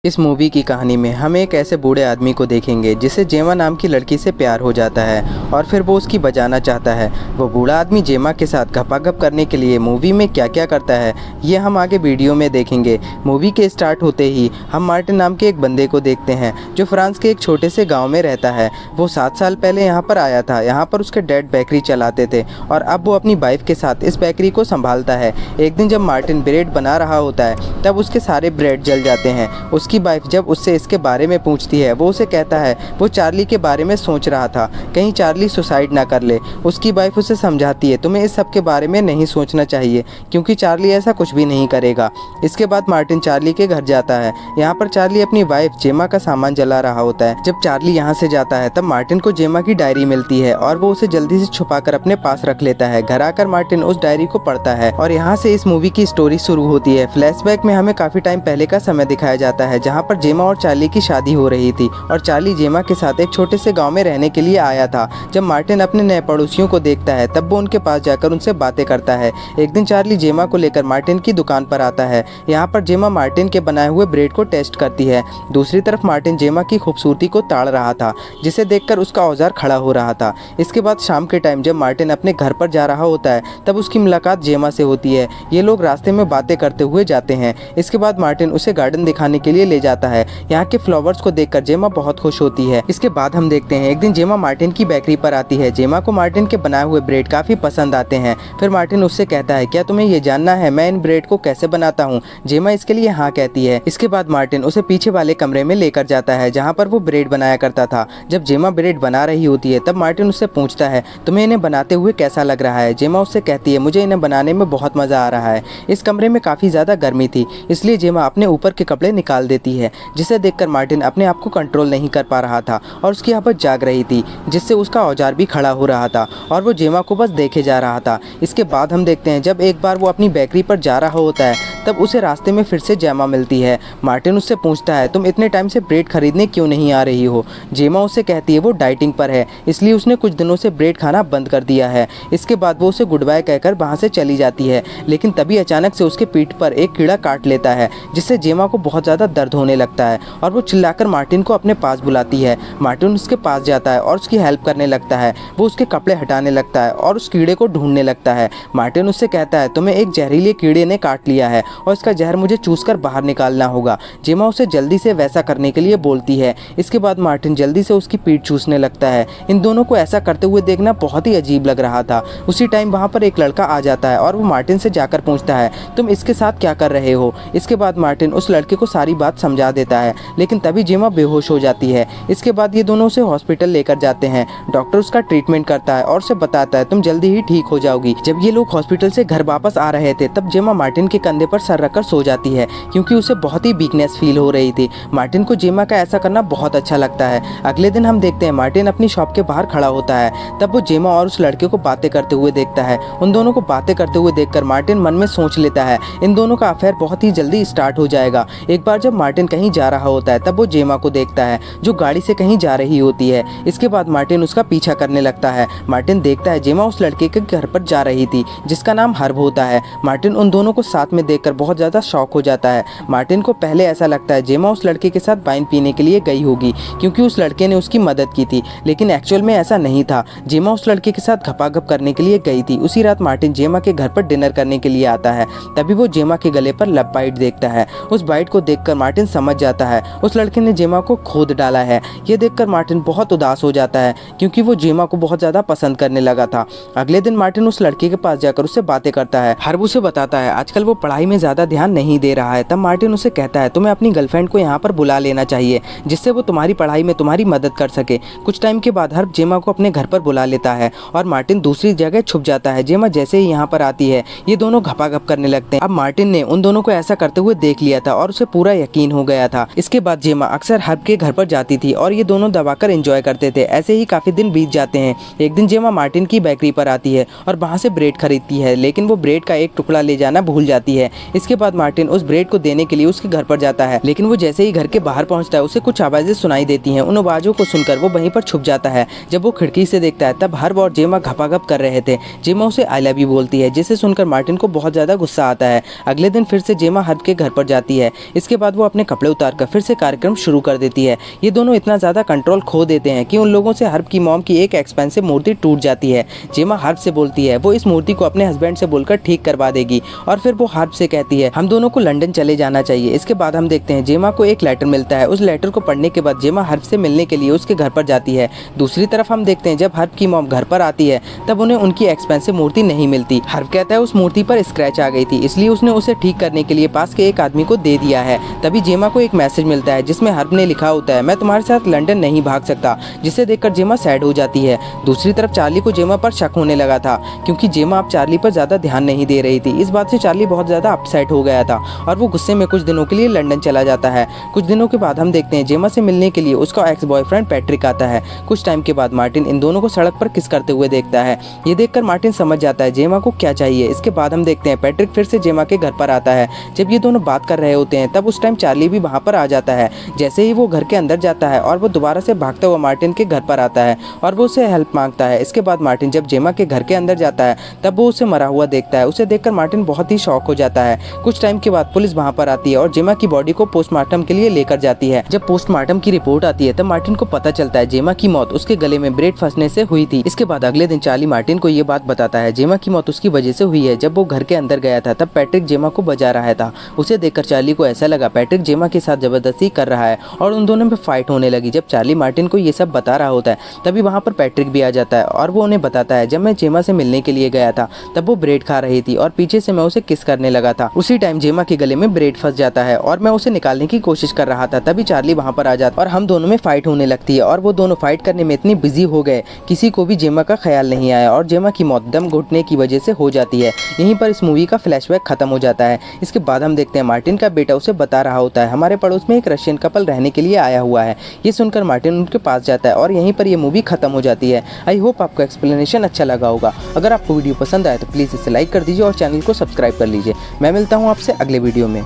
इस मूवी की कहानी में हम एक ऐसे बूढ़े आदमी को देखेंगे जिसे जेमा नाम की लड़की से प्यार हो जाता है और फिर वो उसकी बचाना चाहता है। वो बूढ़ा आदमी जेमा के साथ घपाघप करने के लिए मूवी में क्या क्या करता है ये हम आगे वीडियो में देखेंगे। मूवी के स्टार्ट होते ही हम मार्टिन नाम के एक बंदे को देखते हैं जो फ्रांस के एक छोटे से गाँव में रहता है। वो 7 साल पहले यहाँ पर आया था। यहाँ पर उसके डैड बेकरी चलाते थे और अब वो अपनी वाइफ के साथ इस बेकरी को संभालता है। एक दिन जब मार्टिन ब्रेड बना रहा होता है तब उसके सारे ब्रेड जल जाते हैं। उसकी वाइफ जब उससे इसके बारे में पूछती है वो उसे कहता है वो चार्ली के बारे में सोच रहा था, कहीं चार्ली सुसाइड ना कर ले। उसकी वाइफ उसे समझाती है तुम्हें इस सब के बारे में नहीं सोचना चाहिए क्योंकि चार्ली ऐसा कुछ भी नहीं करेगा। इसके बाद मार्टिन चार्ली के घर जाता है। यहाँ पर चार्ली अपनी वाइफ जेमा का सामान जला रहा होता है। जब चार्ली यहाँ से जाता है तब मार्टिन को जेमा की डायरी मिलती है और वो उसे जल्दी से छुपाकर अपने पास रख लेता है। घर आकर मार्टिन उस डायरी को पढ़ता है और यहाँ से इस मूवी की स्टोरी शुरू होती है। फ्लैशबैक में हमें काफी टाइम पहले का समय दिखाया जाता है जहाँ पर जेमा और चार्ली की शादी हो रही थी और चार्ली जेमा के साथ एक छोटे से गांव में रहने के लिए आया था। जब मार्टिन अपने नए पड़ोसियों को देखता है तब वो उनके पास जाकर उनसे बातें करता है। एक दिन चार्ली जेमा को लेकर मार्टिन की दुकान पर आता है। यहाँ पर जेमा मार्टिन के बनाए हुए ब्रेड को टेस्ट करती है। दूसरी तरफ मार्टिन जेमा की खूबसूरती को ताड़ रहा था जिसे देखकर उसका औजार खड़ा हो रहा था। इसके बाद शाम के टाइम जब मार्टिन अपने घर पर जा रहा होता है तब उसकी मुलाकात जेमा से होती है। ये लोग रास्ते में बातें करते हुए जाते हैं। इसके बाद मार्टिन उसे गार्डन दिखाने के लिए ले जाता है। यहाँ के फ्लावर्स को देखकर जेमा बहुत खुश होती है। इसके बाद हम देखते हैं एक दिन जेमा मार्टिन की बेकरी पर आती है। जेमा को मार्टिन के बनाए हुए ब्रेड काफी पसंद आते हैं। फिर मार्टिन उससे कहता है क्या तुम्हें ये जानना है मैं इन ब्रेड को कैसे बनाता हूँ? जेमा इसके लिए हाँ कहती है। इसके बाद मार्टिन उसे पीछे वाले कमरे में लेकर जाता है जहाँ पर वो ब्रेड बनाया करता था। जब जेमा ब्रेड बना रही होती है तब मार्टिन उससे पूछता है तुम्हें इन्हें बनाते हुए कैसा लग रहा है? जेमा उससे कहती है मुझे इन्हें बनाने में बहुत मजा आ रहा है। इस कमरे में काफी ज्यादा गर्मी थी इसलिए जेमा अपने ऊपर के कपड़े निकाल देती है जिसे देखकर मार्टिन अपने आप को कंट्रोल नहीं कर पा रहा था और उसकी आवाज़ जाग रही थी जिससे उसका औजार भी खड़ा हो रहा था और वो जेमा को बस देखे जा रहा था। इसके बाद हम देखते हैं जब एक बार वो अपनी बेकरी पर जा रहा होता है तब उसे रास्ते में फिर से जेमा मिलती है। मार्टिन उससे पूछता है तुम इतने टाइम से ब्रेड खरीदने क्यों नहीं आ रही हो? जेमा उससे कहती है वो डाइटिंग पर है इसलिए उसने कुछ दिनों से ब्रेड खाना बंद कर दिया है। इसके बाद वो उसे गुड बाय कहकर वहाँ से चली जाती है लेकिन तभी अचानक से उसके पीठ पर एक कीड़ा काट लेता है जिससे जेमा को बहुत ज़्यादा दर्द होने लगता है और वो चिल्लाकर मार्टिन को अपने पास बुलाती है। मार्टिन उसके पास जाता है और उसकी हेल्प करने लगता है। वो उसके कपड़े हटाने लगता है और उस कीड़े को ढूंढने लगता है। मार्टिन उससे कहता है तुम्हें एक जहरीले कीड़े ने काट लिया है और इसका जहर मुझे चूसकर बाहर निकालना होगा। जेमा उसे जल्दी से वैसा करने के लिए बोलती है। इसके बाद मार्टिन जल्दी से उसकी पीठ चूसने लगता है। इन दोनों को ऐसा करते हुए देखना बहुत ही अजीब लग रहा था। उसी टाइम वहाँ पर एक लड़का आ जाता है और वो मार्टिन से जाकर पूछता है तुम इसके साथ क्या कर रहे हो? इसके बाद मार्टिन उस लड़के को सारी बात समझा देता है लेकिन तभी जेमा बेहोश हो जाती है। इसके बाद ये दोनों उसे हॉस्पिटल लेकर जाते हैं। डॉक्टर उसका ट्रीटमेंट करता है और उसे बताता है तुम जल्दी ही ठीक हो जाओगी। जब ये लोग हॉस्पिटल से घर वापस आ रहे थे तब जेमा मार्टिन के कंधे पर सर रखकर सो जाती है क्योंकि उसे बहुत ही वीकनेस फील हो रही थी। मार्टिन को जेमा का ऐसा करना बहुत अच्छा लगता है। अगले दिन हम देखते हैं मार्टिन अपनी शॉप के बाहर खड़ा होता है। तब वो जेमा और उस लड़के को बातें करते हुए देखता है। उन दोनों को बातें करते हुए देखकर मार्टिन मन में सोच लेता है इन दोनों का अफेयर बहुत ही जल्दी स्टार्ट हो जाएगा। एक बार जब मार्टिन कहीं जा रहा होता है तब वो जेमा को देखता है जो गाड़ी से कहीं जा रही होती है। इसके बाद मार्टिन उसका पीछा करने लगता है। मार्टिन देखता है जेमा उस लड़के के घर पर जा रही थी जिसका नाम हर्ब होता है। मार्टिन उन दोनों को साथ में देखकर बहुत ज़्यादा शॉक हो जाता है। मार्टिन को पहले ऐसा लगता है जेमा उस लड़के के साथ वाइन पीने के लिए गई होगी क्योंकि उस लड़के ने उसकी मदद की थी लेकिन एक्चुअल में ऐसा नहीं था। जेमा उस लड़के के साथ घपाघप करने के लिए गई थी। उसी रात मार्टिन जेमा के घर पर डिनर करने के लिए आता है। तभी वो जेमा के गले पर लव बाइट देखता है। उस बाइट को देखकर मार्टिन समझ जाता है उस लड़के ने जेमा को खोद डाला है। ये देखकर मार्टिन बहुत उदास हो जाता है क्योंकि वो जेमा को बहुत ज़्यादा पसंद करने लगा था। अगले दिन मार्टिन उस लड़के के पास जाकर उससे बातें करता है। हर्ब उसे बताता है आजकल वो पढ़ाई में ज़्यादा ध्यान नहीं दे रहा है। तब मार्टिन उसे कहता है तुम्हें अपनी गर्लफ्रेंड को यहाँ पर बुला लेना चाहिए जिससे वो तुम्हारी पढ़ाई में तुम्हारी मदद कर सके। कुछ टाइम के बाद हर्ब जेमा को अपने घर पर बुला लेता है और मार्टिन दूसरी जगह छुप जाता है। जेमा जैसे ही यहाँ पर आती है ये दोनों घपाघप करने लगते हैं। अब मार्टिन ने उन दोनों को ऐसा करते हुए देख लिया था और उसे पूरा यकीन हो गया था। इसके बाद जेमा अक्सर हर्ब के घर पर जाती थी और ये दोनों दबाकर एंजॉय करते थे। ऐसे ही काफी दिन बीत जाते हैं। एक दिन जेमा मार्टिन की बेकरी पर आती है और वहाँ से ब्रेड खरीदती है लेकिन वो ब्रेड का एक टुकड़ा ले जाना भूल जाती है। इसके बाद मार्टिन उस ब्रेड को देने के लिए उसके घर पर जाता है, लेकिन वो जैसे ही घर के बाहर पहुंचता है उसे कुछ आवाजें सुनाई देती हैं। उन आवाजों को सुनकर वो वहीं पर छुप जाता है। जब वो खिड़की से देखता है तब हर्ब और जेमा घपाघप कर रहे थे। जेमा उसे आई लव यू बोलती है, जिसे सुनकर मार्टिन को बहुत ज्यादा गुस्सा आता है। अगले दिन फिर से जेमा हर्ब के घर पर जाती है। इसके बाद वो अपने कपड़े उतारकर फिर से कार्यक्रम शुरू कर देती है। ये दोनों इतना ज्यादा कंट्रोल खो देते हैं कि उन लोगों से हर्ब की मॉम की एक एक्सपेंसिव मूर्ति टूट जाती है। जेमा हर्ब से बोलती है वो इस मूर्ति को अपने हस्बैंड से बोलकर ठीक करवा देगी और फिर वो हर्ब से कहती है हम दोनों को लंदन चले जाना चाहिए। इसके बाद हम देखते हैं जेमा को एक लेटर मिलता है। उस लेटर को पढ़ने के बाद जेमा हर्ब से मिलने के लिए उसके घर पर जाती है। दूसरी तरफ हम देखते हैं जब हर्ब की मॉम घर पर आती है तब उन्हें उनकी एक्सपेंसिव मूर्ति नहीं मिलती। हर्ब कहता है उस मूर्ति पर स्क्रैच आ गई थी, इसलिए उसने उसे ठीक करने के लिए पास के एक आदमी को दे दिया है। तभी जेमा को एक मैसेज मिलता है जिसमें हर्ब ने लिखा होता है मैं तुम्हारे साथ लंदन नहीं भाग सकता, जिसे देखकर जेमा सैड हो जाती है। दूसरी तरफ चार्ली को जेमा पर शक होने लगा था क्योंकि जेमा अब चार्ली पर ज्यादा ध्यान नहीं दे रही थी। इस बात से चार्ली बहुत ज्यादा अपसेट हो गया था और वो गुस्से में कुछ दिनों के लिए लंदन चला जाता है। कुछ दिनों के बाद हम देखते हैं जेमा से मिलने के लिए उसका एक्स बॉयफ्रेंड पैट्रिक आता है। कुछ टाइम के बाद मार्टिन इन दोनों को सड़क पर किस करते हुए देखता है। ये देखकर मार्टिन समझ जाता है जेमा को क्या चाहिए। इसके बाद हम देखते हैं पैट्रिक फिर से जेमा के घर पर आता है। जब ये दोनों बात कर रहे होते हैं तब उस टाइम चार्ली भी वहाँ पर आ जाता है। जैसे ही वो घर के अंदर जाता है और वो दोबारा से भागता हुआ मार्टिन के घर पर आता है और वो उसे हेल्प मांगता है। इसके बाद मार्टिन जब जेमा के घर के अंदर जाता है तब वो उसे मरा हुआ देखता है। उसे देखकर मार्टिन बहुत ही शॉक हो जाता है। कुछ टाइम के बाद पुलिस वहाँ पर आती है और जेमा की बॉडी को पोस्टमार्टम के लिए लेकर जाती है। जब पोस्टमार्टम की रिपोर्ट आती है तब मार्टिन को पता चलता है जेमा की मौत उसके गले में ब्रेड फंसने से हुई थी। इसके बाद अगले दिन चार्ली मार्टिन को ये बात बताता है जेमा की मौत उसकी वजह से हुई है। जब वो घर के अंदर गया था तब पैट्रिक जेमा को बजा रहा था। उसे देखकर चार्ली को ऐसा लगा पैट्रिक जेमा के साथ जबरदस्ती कर रहा है और उन दोनों में फाइट होने लगी। जब चार्ली मार्टिन को ये सब बता रहा होता है तभी वहाँ पर पैट्रिक भी आ जाता है और वो उन्हें बताता है जब मैं जेमा से मिलने के लिए गया था तब वो ब्रेड खा रही थी और पीछे से मैं उसे किस करने लगा था। उसी टाइम जेमा के गले में ब्रेड फंस जाता है और मैं उसे निकालने की कोशिश कर रहा था। तभी चार्ली वहाँ पर आ जाता और हम दोनों में फाइट होने लगती है और वो दोनों फाइट करने में इतनी बिजी हो गए किसी को भी जेमा का ख्याल नहीं आया और जेमा की मौत दम घुटने की वजह से हो जाती है। यहीं पर इस मूवी का फ्लैशबैक खत्म हो जाता है। इसके बाद हम देखते हैं मार्टिन का बेटा उसे बता रहा होता है हमारे पड़ोस में एक रशियन कपल रहने के लिए आया हुआ है। ये सुनकर मार्टिन उनके पास जाता है और यहीं पर ये मूवी खत्म हो जाती है। आई होप आपको एक्सप्लेनेशन अच्छा लगा होगा। अगर आपको वीडियो पसंद आए तो प्लीज़ इसे लाइक कर दीजिए और चैनल को सब्सक्राइब कर लीजिए। मैं मिलता हूँ आपसे अगले वीडियो में।